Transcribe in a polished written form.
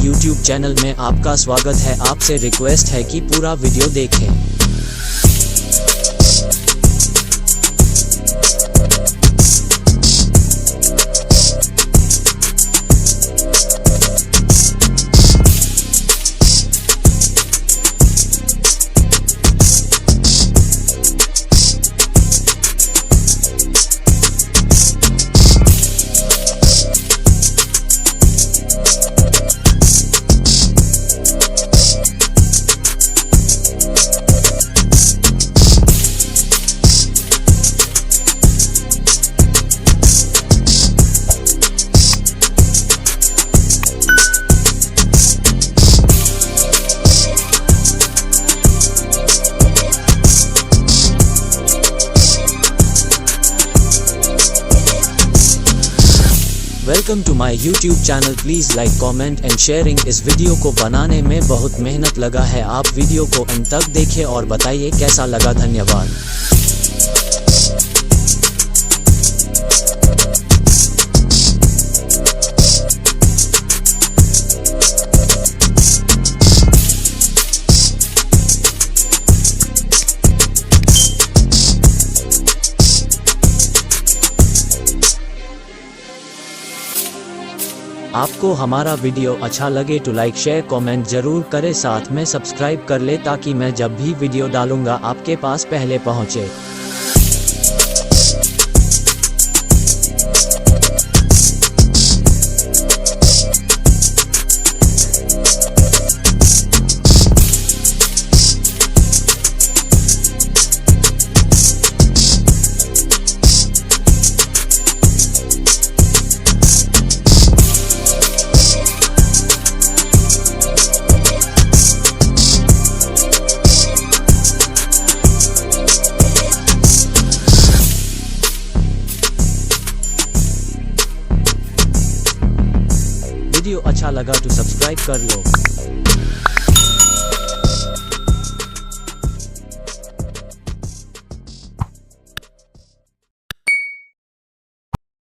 YouTube channel में आपका स्वागत है। आपसे रिक्वेस्ट है कि पूरा वीडियो देखें। Welcome to my YouTube channel. Please like, comment and sharing. इस वीडियो को बनाने में बहुत मेहनत लगा है। आप वीडियो को अंत तक देखें और बताइए कैसा लगा। धन्यवाद। आपको हमारा वीडियो अच्छा लगे तो लाइक, शेयर, कमेंट जरूर करें। साथ में सब्सक्राइब कर ले ताकि मैं जब भी वीडियो डालूंगा आपके पास पहले पहुंचे। वीडियो अच्छा लगा तो सब्सक्राइब कर लो।